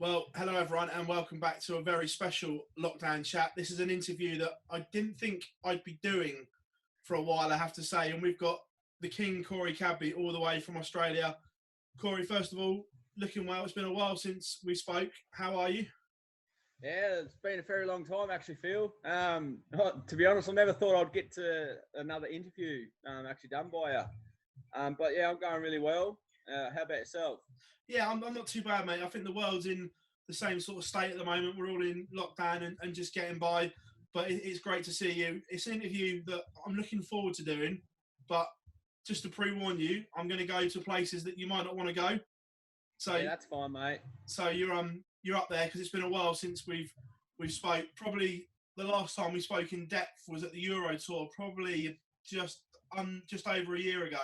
Well, hello everyone, and welcome back to a very special lockdown chat. This is an interview that I didn't think I'd be doing for a while, I have to say. And we've got the King, Corey Cadby, all the way from Australia. Corey, first of all, looking well. It's been a while since we spoke. How are you? Yeah, it's been a very long time actually, Phill. To be honest, I never thought I'd get to another interview actually done by you. But yeah, I'm going really well. How about yourself? Yeah, I'm not too bad, mate. I think the world's in the same sort of state at the moment. We're all in lockdown and just getting by. But it's great to see you. It's an interview that I'm looking forward to doing. But just to pre-warn you, I'm going to go to places that you might not want to go. So Yeah, that's fine, mate. So you're up there because it's been a while since we've spoke. Probably the last time we spoke in depth was at the Euro Tour, probably just over a year ago.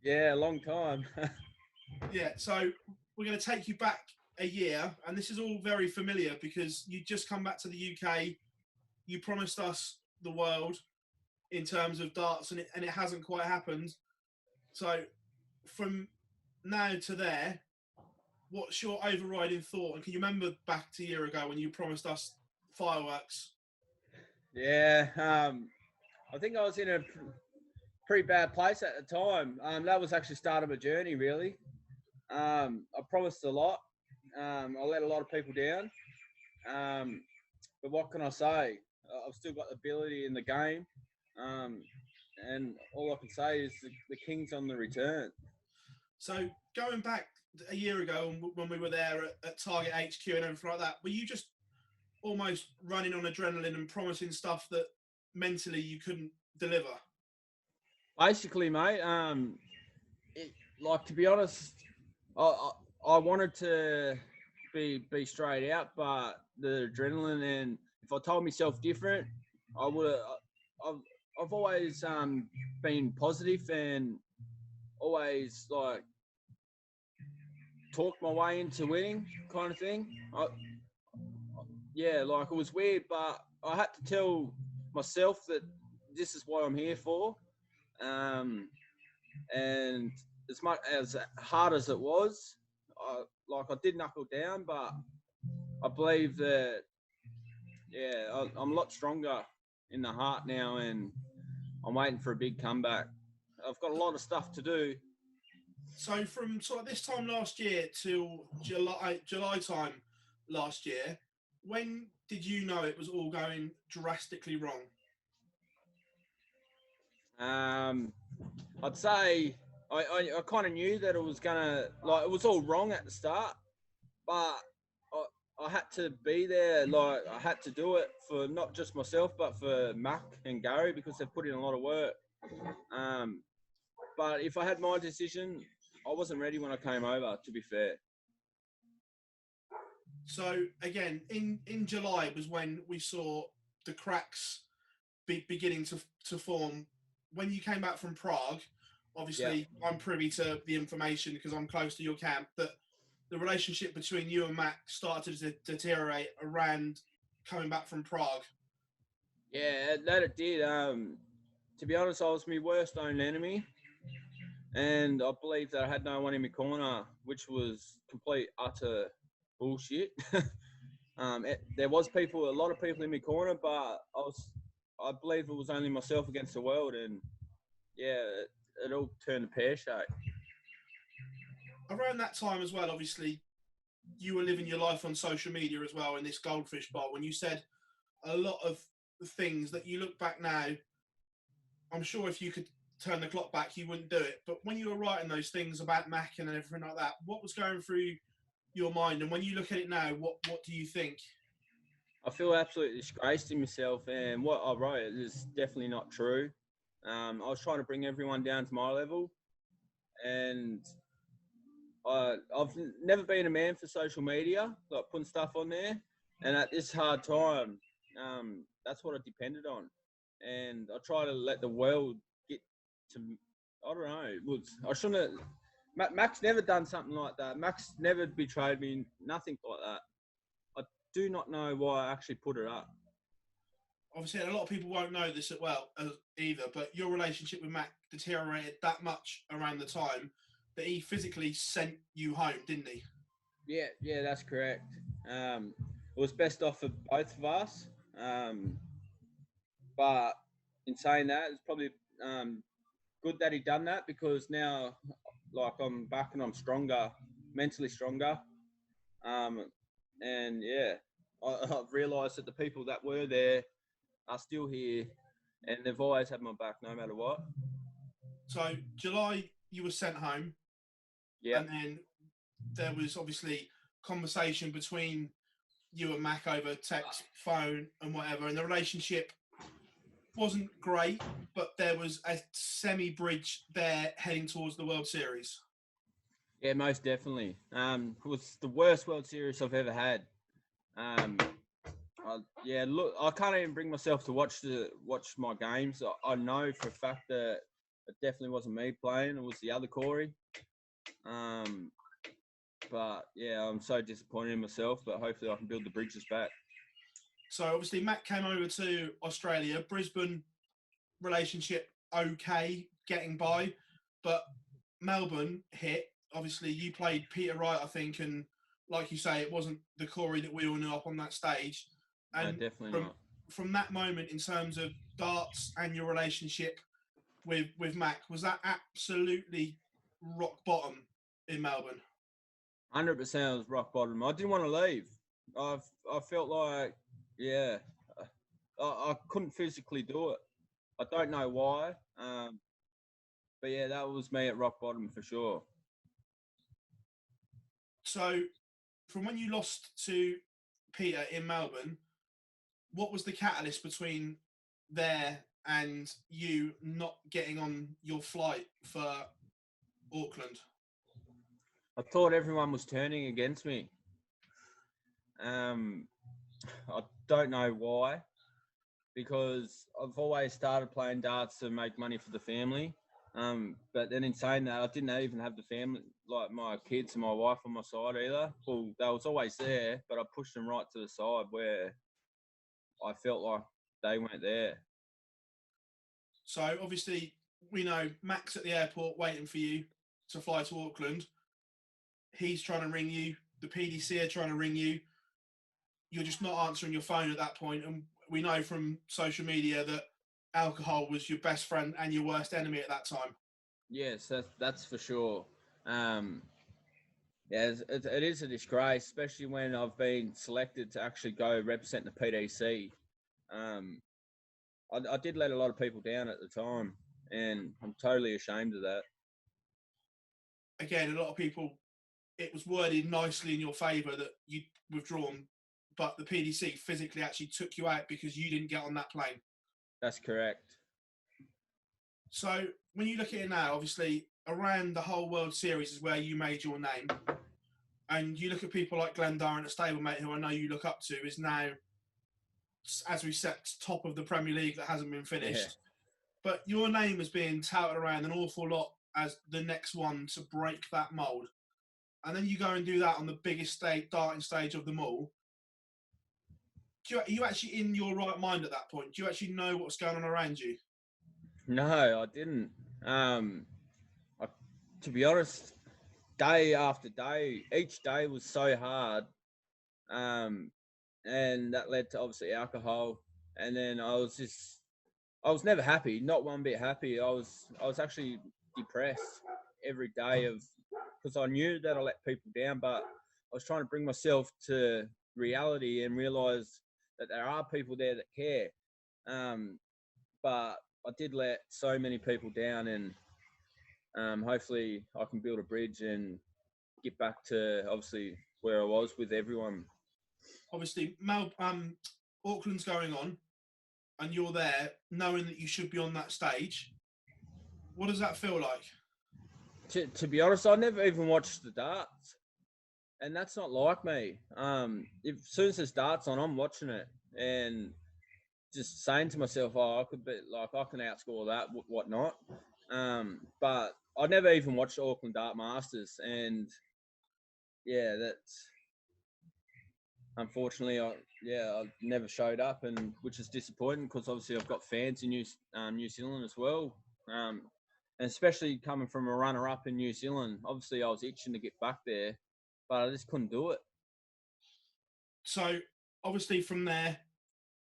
Yeah, a long time. Yeah, so we're going to take you back a year, and this is all very familiar because you just come back to the UK. You promised us the world in terms of darts, and it hasn't quite happened. So from now to there, what's your overriding thought? And can you remember back to a year ago when you promised us fireworks? Yeah, I think I was in a pretty bad place at the time. That was actually start of a journey, really. I promised a lot. I let a lot of people down. Um, but what can I say? I've still got the ability in the game. Um, and all I can say is the King's on the return. So going back a year ago when we were there at Target HQ and everything like that, were you just almost running on adrenaline and promising stuff that mentally you couldn't deliver? Basically, mate, like to be honest, I, I wanted to be straight out, but the adrenaline and if I told myself different, I would have. I've, I've always been positive and always like talked my way into winning, kind of thing. Yeah, like it was weird, but I had to tell myself that this is what I'm here for. Um, and as much as hard as it was, I did knuckle down, but I believe that I'm a lot stronger in the heart now, and I'm waiting for a big comeback. I've got a lot of stuff to do. So from sort of this time last year till July time last year, when did you know it was all going drastically wrong? Um, I'd say I kind of knew that it was gonna like it was all wrong at the start, but I had to be there. Like I had to do it for not just myself, but for Mac and Gary because they've put in a lot of work. Um, but if I had my decision, I wasn't ready when I came over. To be fair, So again, in July was when we saw the cracks beginning to form. When you came back from Prague, yeah, obviously I'm privy to the information because I'm close to your camp that the relationship between you and Mac started to deteriorate around coming back from Prague. yeah, that it did. To be honest, I was my worst own enemy, and I believed that I had no one in my corner, which was complete utter bullshit. There was people, a lot of people in my corner, but I believe it was only myself against the world, and yeah, it all turned pear shaped. Around that time as well, obviously, you were living your life on social media as well in this goldfish bowl. When you said a lot of things that you look back now, I'm sure if you could turn the clock back, you wouldn't do it. But when you were writing those things about Mac and everything like that, what was going through your mind? And when you look at it now, what do you think? I feel absolutely disgraced in myself, and what I wrote is definitely not true. I was trying to bring everyone down to my level, and I've never been a man for social media, like putting stuff on there. And at this hard time, that's what I depended on. And I try to let the world get to, I don't know, look, I shouldn't have, Max never done something like that. Max never betrayed me, nothing like that. I do not know why I actually put it up. Obviously, a lot of people won't know this either, but your relationship with Mac deteriorated that much around the time that he physically sent you home, didn't he? Yeah, that's correct. It was best off for both of us. But in saying that, it's probably um, good that he done that because now, like, I'm back and I'm stronger, mentally stronger. Um, and yeah, I've realised that the people that were there are still here, and they've always had my back no matter what. So July, you were sent home, Yep, and then there was obviously conversation between you and Mac over text, phone, and whatever, and the relationship wasn't great, but there was a semi-bridge there heading towards the World Series. yeah, most definitely. It was the worst World Series I've ever had. Um, yeah, look, I can't even bring myself to watch my games. I know for a fact that it definitely wasn't me playing; it was the other Corey. Um, but yeah, I'm so disappointed in myself. But hopefully, I can build the bridges back. So obviously, Mac came over to Australia. Brisbane relationship okay, getting by, but Melbourne hit. Obviously, you played Peter Wright, I think, and like you say, it wasn't the Corey that we all knew up on that stage. No, And definitely from not. from that moment, in terms of darts and your relationship with Mac, was that absolutely rock bottom in Melbourne? 100% was rock bottom. I didn't want to leave. I felt like, yeah, I couldn't physically do it. I don't know why. But yeah, that was me at rock bottom for sure. So, from when you lost to Peter in Melbourne, what was the catalyst between there and you not getting on your flight for Auckland? I thought everyone was turning against me. Um, I don't know why, because I've always started playing darts to make money for the family. But then in saying that, I didn't even have the family, like my kids and my wife on my side either. Well, they was always there, but I pushed them right to the side where I felt like they weren't there. So obviously we know Max at the airport waiting for you to fly to Auckland. He's trying to ring you. The PDC are trying to ring you. You're just not answering your phone at that point. And we know from social media that alcohol was your best friend and your worst enemy at that time. Yes, that's for sure. Um, yeah, it is a disgrace, especially when I've been selected to actually go represent the PDC. Um, I did let a lot of people down at the time, and I'm totally ashamed of that. Again, a lot of people, it was worded nicely in your favour that you'd withdrawn, but the PDC physically actually took you out because you didn't get on that plane. That's correct. So when you look at it now, obviously around the whole World Series is where you made your name. And you look at people like Glenn Darren at stablemate, who I know you look up to, is now, as we said, top of the Premier League that hasn't been Yeah. finished. But your name has been touted around an awful lot as the next one to break that mould. And then you go and do that on the biggest darting stage of them all. Are you actually in your right mind at that point? Do you actually know what's going on around you? No, I didn't. I, to be honest, day after day, each day was so hard. Um, and that led to obviously alcohol. And then I was never happy, not one bit happy. I was actually depressed every day of because I knew that I let people down, but I was trying to bring myself to reality and realize that there are people there that care. Um, but I did let so many people down, and hopefully I can build a bridge and get back to obviously where I was with everyone. Obviously, Auckland's going on, and you're there knowing that you should be on that stage. What does that feel like? To be honest, I never even watched the darts, and that's not like me. If as soon as there's darts on, I'm watching it and just saying to myself, "Oh, I could be like I can outscore that, whatnot." But I never even watched Auckland Dart Masters, and yeah, that's unfortunately, I never showed up, and which is disappointing because obviously I've got fans in New Zealand as well, and especially coming from a runner-up in New Zealand. Obviously, I was itching to get back there, but I just couldn't do it. So obviously from there,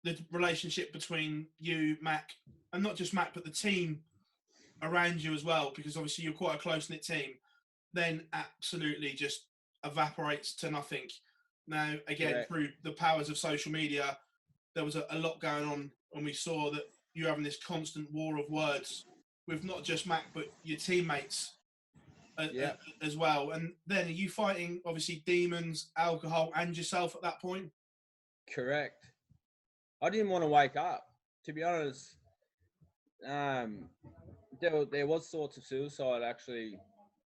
the relationship between you, Mac, and not just Mac, but the team around you as well, because obviously you're quite a close knit team, then absolutely just evaporates to nothing. Now, again, Correct. through the powers of social media, there was a lot going on, and we saw that you're having this constant war of words with not just Mac, but your teammates Yeah, as well. And then are you fighting, obviously, demons, alcohol, and yourself at that point? correct. I didn't want to wake up. To be honest, um, there was thoughts of suicide actually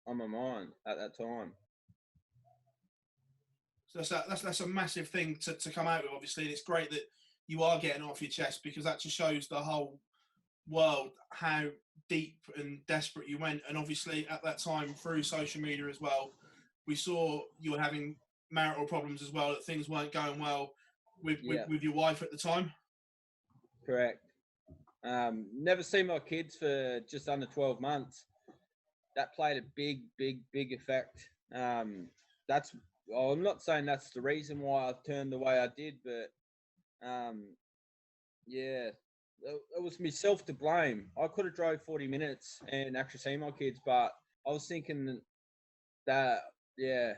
on my mind at that time. So that's a massive thing to come out with, obviously. And it's great that you are getting off your chest, because that just shows the whole world how deep and desperate you went. And obviously at that time, through social media as well, we saw you were having marital problems as well, that things weren't going well Yeah, with your wife at the time. correct. Never seen my kids for just under 12 months. That played a big effect. That's well, I'm not saying that's the reason why I turned the way I did, but yeah, it was myself to blame. I could have drove 40 minutes and actually seen my kids, but I was thinking that yeah,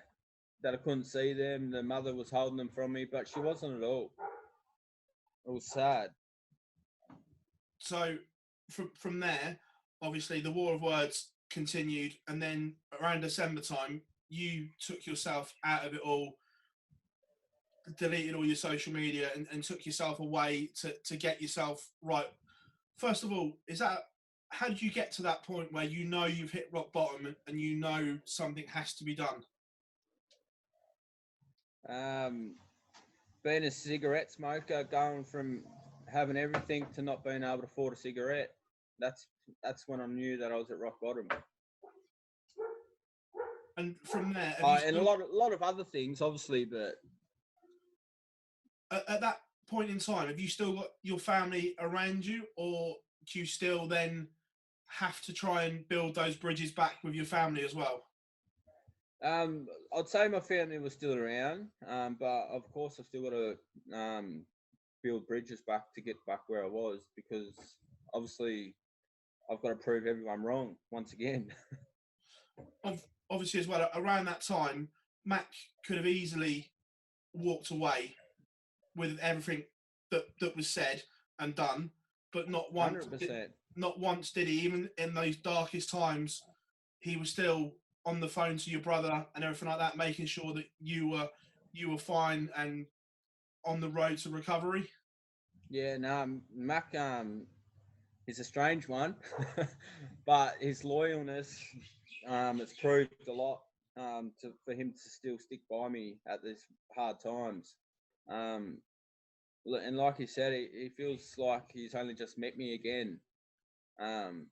that I couldn't see them. The mother was holding them from me, but she wasn't at all. It was sad. So from there, obviously the war of words continued, and then around December time, you took yourself out of it all, deleted all your social media, and took yourself away to get yourself right. First of all, is that how did you get to that point where you know you've hit rock bottom and you know something has to be done? Um, Being a cigarette smoker, going from having everything to not being able to afford a cigarette, that's that's when I knew that I was at rock bottom. And from there, have you And a still, lot of other things, obviously, but at that point in time, have you still got your family around you, or do you still then have to try and build those bridges back with your family as well? I'd say my family was still around, but of course I've still got to build bridges back to get back where I was, because obviously I've got to prove everyone wrong once again. Obviously, as well, around that time, Mac could have easily walked away with everything that was said and done, but not once. 100%. Not once did he. Even in those darkest times, he was still on the phone to your brother and everything like that, making sure that you were fine and on the road to recovery. Yeah, no, Mac is a strange one, but his loyalness it's proved a lot for him to still stick by me at these hard times. Um, and like he said, he feels like he's only just met me again, um,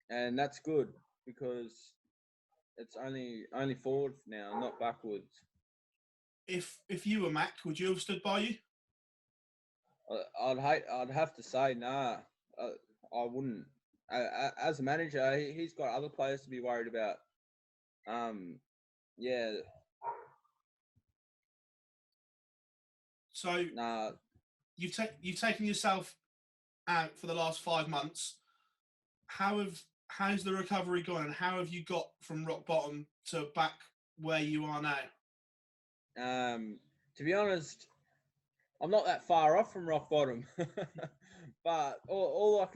and that's good because it's only forward now, not backwards. If you were Mac, would you have stood by you? I'd have to say nah. I wouldn't. As a manager, he's got other players to be worried about. Yeah, So nah. you've taken yourself out for the last 5 months. How's the recovery gone, and how have you got from rock bottom to back where you are now? To be honest, I'm not that far off from rock bottom, but all I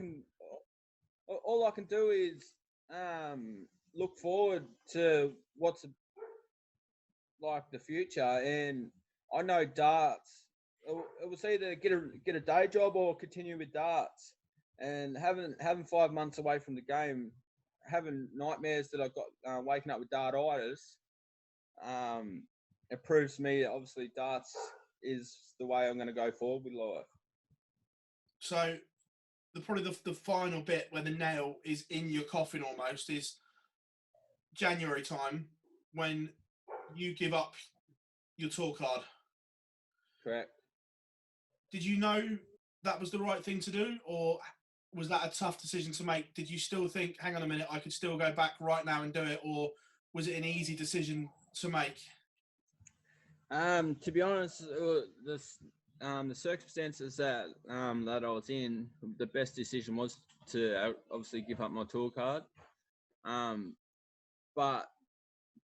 can do is look forward to what's like the future, and I know darts. It was either get a day job or continue with darts. And having 5 months away from the game, having nightmares that I've got waking up with dartitis, it proves to me that obviously darts is the way I'm going to go forward with life. So probably the final bit where the nail is in your coffin almost is January time, when you give up your tour card. Correct. Did you know that was the right thing to do, or was that a tough decision to make? Did you still think, hang on a minute, I could still go back right now and do it, or was it an easy decision to make? To be honest, the circumstances that I was in, the best decision was to obviously give up my tour card. But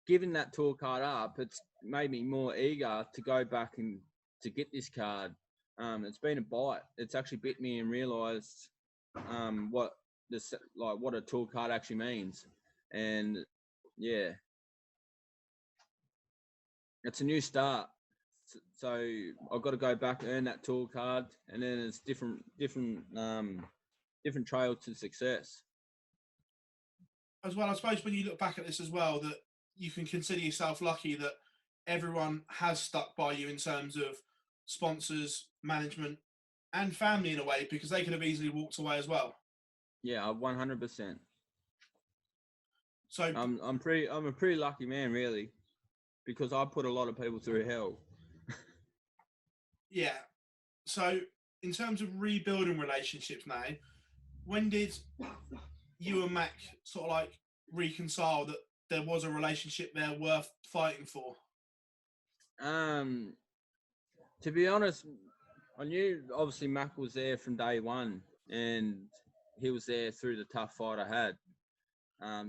giving that tour card up, it's made me more eager to go back and to get this card. It's been a bite. It's actually bit me and realised what this what a tour card actually means, and yeah, it's a new start. So I've got to go back, earn that tour card, and then it's different trail to success. As well, I suppose when you look back at this as well, that you can consider yourself lucky that everyone has stuck by you in terms of sponsors, management, and family in a way, because they could have easily walked away as well. Yeah, 100%. So I'm a pretty lucky man, really, because I put a lot of people through hell. yeah. So in terms of rebuilding relationships now, when did you and Mac sort of like reconcile that there was a relationship there worth fighting for? To be honest, I knew obviously Mac was there from day one, and he was there through the tough fight I had.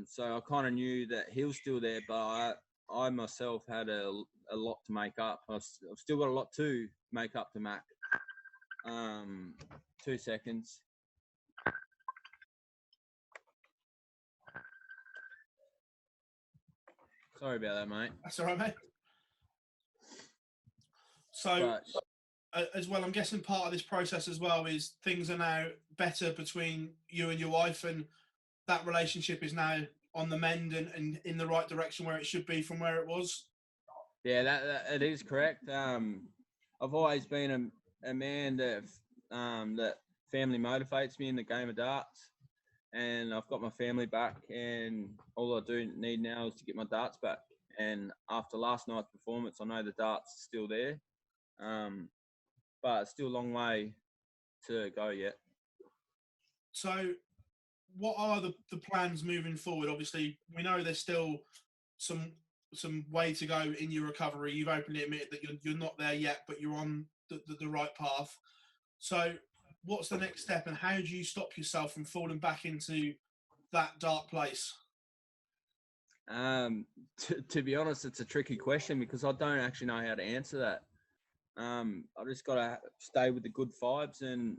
So I kind of knew that he was still there, but I myself had a lot to make up. I've still got a lot to make up to Mac. 2 seconds. Sorry about that, mate. That's all right, mate. So, as well, I'm guessing part of this process as well is things are now better between you and your wife, and that relationship is now on the mend and in the right direction where it should be from where it was. Yeah, that it is correct. I've always been a man that family motivates me in the game of darts, and I've got my family back, and all I do need now is to get my darts back. And after last night's performance, I know the darts are still there, but it's still a long way to go yet. So, what are the plans moving forward? Obviously, we know there's still some way to go in your recovery. You've openly admitted that you're not there yet, but you're on the right path. So, what's the next step, and how do you stop yourself from falling back into that dark place? To be honest, it's a tricky question because I don't actually know how to answer that. I just got to stay with the good vibes and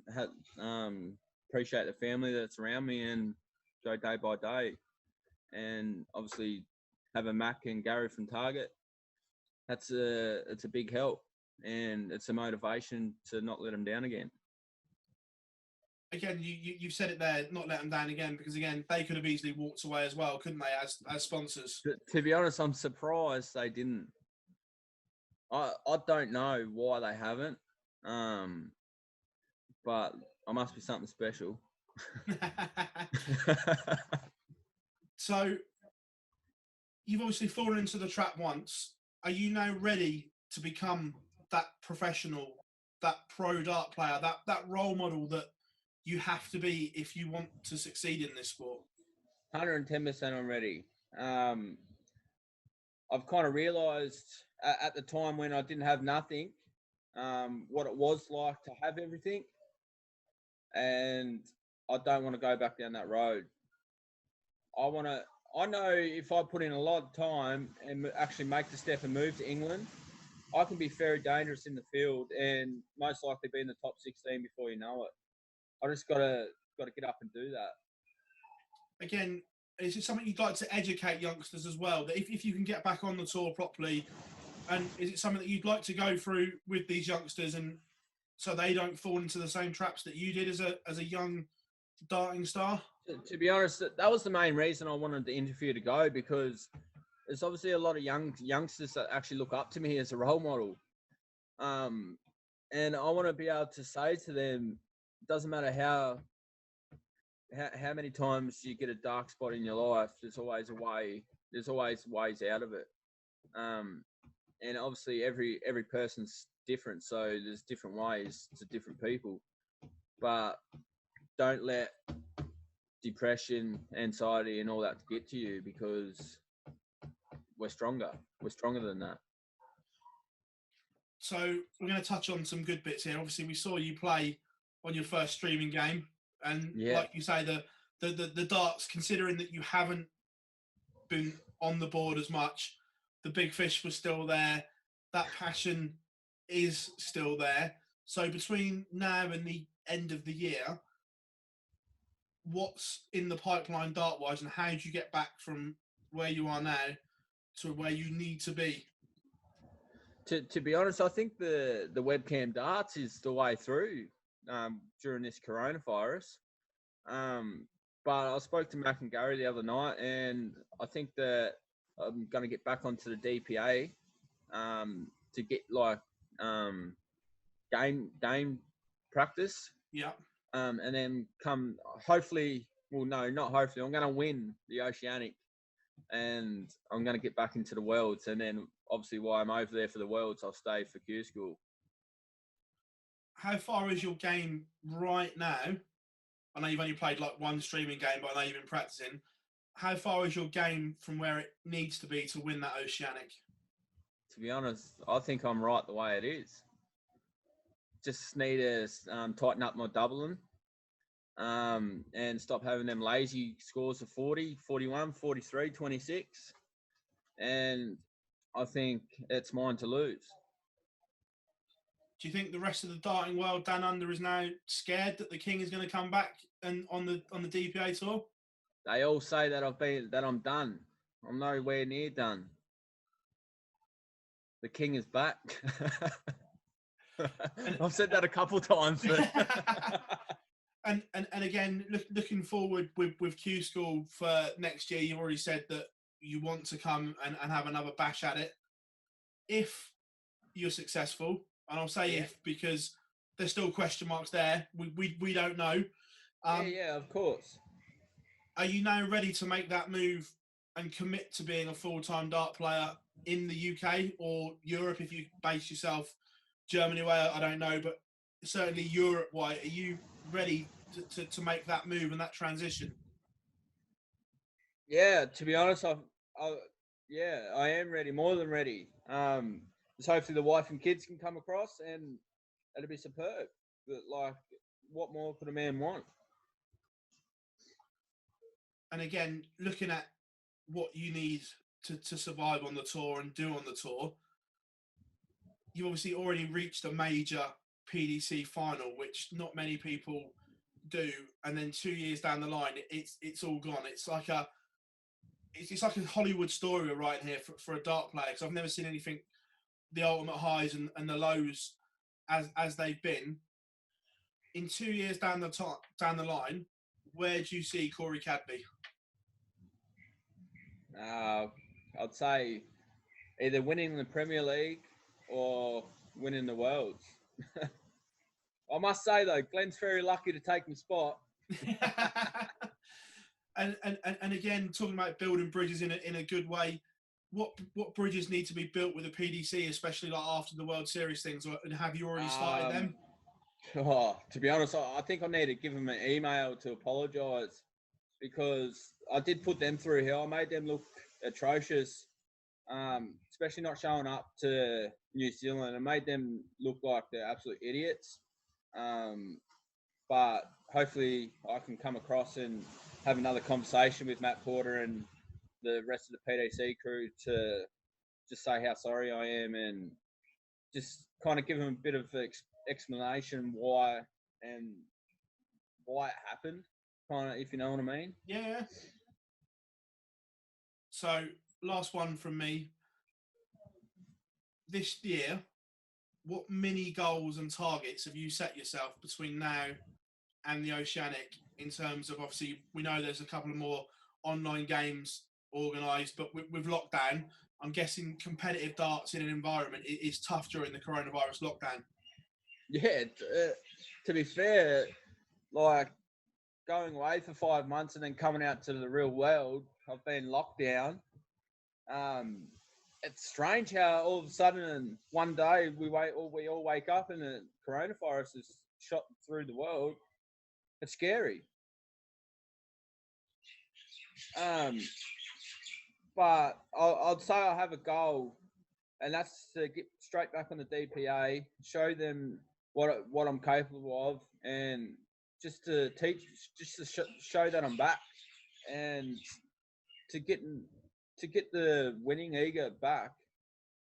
appreciate the family that's around me and go day by day. And obviously have a Mac and Gary from Target. It's a big help, and it's a motivation to not let them down again. Again, you've said it there, not let them down again, because again, they could have easily walked away as well, couldn't they, as sponsors? To be honest, I'm surprised they didn't. I don't know why they haven't, but I must be something special. So, you've obviously fallen into the trap once. Are you now ready to become that professional, that pro dart player, that role model that you have to be if you want to succeed in this sport? 110% I'm ready. I've kind of realised at the time when I didn't have nothing, what it was like to have everything, and I don't want to go back down that road. I know if I put in a lot of time and actually make the step and move to England, I can be very dangerous in the field and most likely be in the top 16 before you know it. I just got to get up and do that. Again, is it something you'd like to educate youngsters as well, that if you can get back on the tour properly, and is it something that you'd like to go through with these youngsters, and so they don't fall into the same traps that you did as a young darting star? To be honest, that was the main reason I wanted the interview to go, because there's obviously a lot of youngsters that actually look up to me as a role model. And I want to be able to say to them, it doesn't matter how many times you get a dark spot in your life, there's always a way. There's always ways out of it. And obviously every person's different, so there's different ways to different people. But don't let depression, anxiety, and all that to get to you, because we're stronger. We're stronger than that. So we're going to touch on some good bits here. Obviously, we saw you play on your first streaming game, and Yeah. like you say, the darts. Considering that you haven't been on the board as much, the big fish was still there. That passion is still there. So between now and the end of the year, what's in the pipeline dart wise, and how do you get back from where you are now to where you need to be? To be honest, I think the webcam darts is the way through during this coronavirus. But I spoke to Mac and Gary the other night, and I think that I'm going to get back onto the DPA to get like game practice. Yeah. And then come hopefully, well, no, not hopefully. I'm going to win the Oceanic, and I'm going to get back into the Worlds, and then obviously while I'm over there for the Worlds, I'll stay for Q School. How far is your game right now? I know you've only played like one streaming game, but I know you've been practicing. How far is your game from where it needs to be to win that Oceanic? To be honest, I think I'm right the way it is. Just need to tighten up my doubling and stop having them lazy scores of 40, 41, 43, 26. And I think it's mine to lose. Do you think the rest of the darting world down under is now scared that the King is going to come back and on the DPA tour? They all say that I'm done. I'm nowhere near done. The King is back. I've said that a couple times. and again, looking forward with Q School for next year, you've already said that you want to come and have another bash at it. If you're successful, and I'll say if because there's still question marks there. We don't know. Yeah, of course. Are you now ready to make that move and commit to being a full-time dart player in the UK or Europe if you base yourself Germany way? I don't know, but certainly Europe way. Are you ready to make that move and that transition? Yeah, to be honest, I am ready, more than ready. Just hopefully the wife and kids can come across, and it'll be superb. But like, what more could a man want? And again, looking at what you need to survive on the tour and do on the tour, you've obviously already reached a major PDC final, which not many people do. And then 2 years down the line, it's all gone. It's like a Hollywood story we're writing here for a dart player, because I've never seen anything, the ultimate highs and the lows as they've been. In 2 years down the line, where do you see Corey Cadby? I'd say either winning the Premier League or winning the Worlds. I must say though, Glenn's very lucky to take my spot. and again, talking about building bridges in a good way, what bridges need to be built with a PDC, especially like after the World Series things, and have you already started them? To be honest, I think I need to give them an email to apologise, because I did put them through here. I made them look atrocious, especially not showing up to New Zealand. I made them look like they're absolute idiots. But hopefully I can come across and have another conversation with Matt Porter and the rest of the PDC crew to just say how sorry I am and just kind of give them a bit of explanation why it happened, kind of, if you know what I mean. Yeah. So last one from me. This year, what mini goals and targets have you set yourself between now and the Oceanic, in terms of, obviously we know there's a couple of more online games organised, but with lockdown, I'm guessing competitive darts in an environment is tough during the coronavirus lockdown. Yeah, to be fair, like going away for 5 months and then coming out to the real world, I've been locked down. It's strange how all of a sudden one day we all wake up and the coronavirus is shot through the world. It's scary. But I'd say I have a goal, and that's to get straight back on the DPA, show them what I'm capable of, and just to show that I'm back, and to get the winning ego back,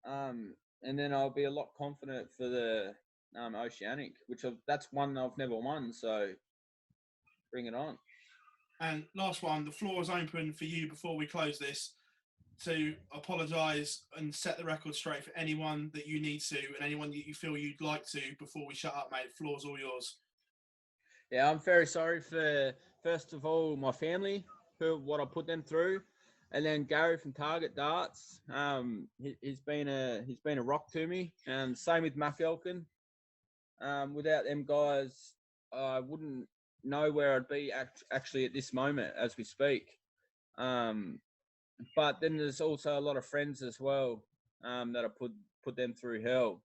and then I'll be a lot confident for the Oceanic, that's one I've never won, so bring it on. And last one, the floor is open for you before we close this to apologise and set the record straight for anyone that you need to and anyone that you feel you'd like to before we shut up, mate. The floor's all yours. Yeah, I'm very sorry for, first of all, my family, for what I put them through, and then Gary from Target Darts. He's been a rock to me, and same with Mac Elkin. Without them guys, I wouldn't know where I'd be actually at this moment as we speak. But then there's also a lot of friends as well that I put them through hell,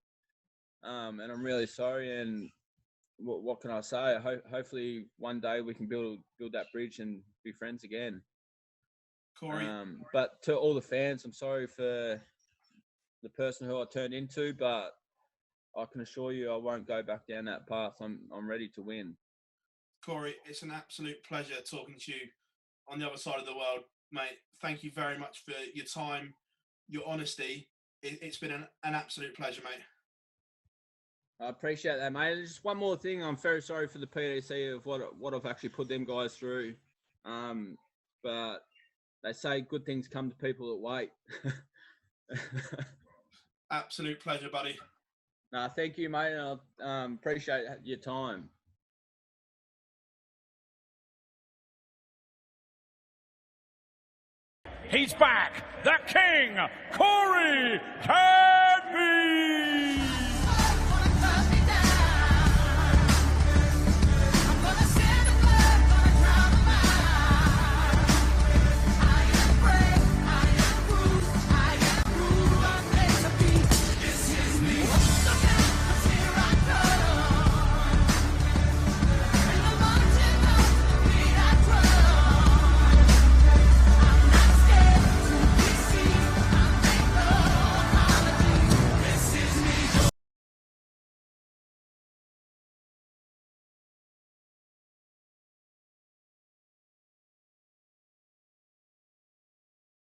and I'm really sorry. And what can I say? Hopefully one day we can build that bridge and be friends again. Corey. But to all the fans, I'm sorry for the person who I turned into, but I can assure you I won't go back down that path. I'm ready to win. Corey, it's an absolute pleasure talking to you on the other side of the world, mate. Thank you very much for your time, your honesty. It's been an absolute pleasure, mate. I appreciate that, mate. Just one more thing. I'm very sorry for the PDC of what I've actually put them guys through. But they say good things come to people that wait. Absolute pleasure, buddy. No, thank you, mate. I appreciate your time. He's back, the king, Corey Cadby!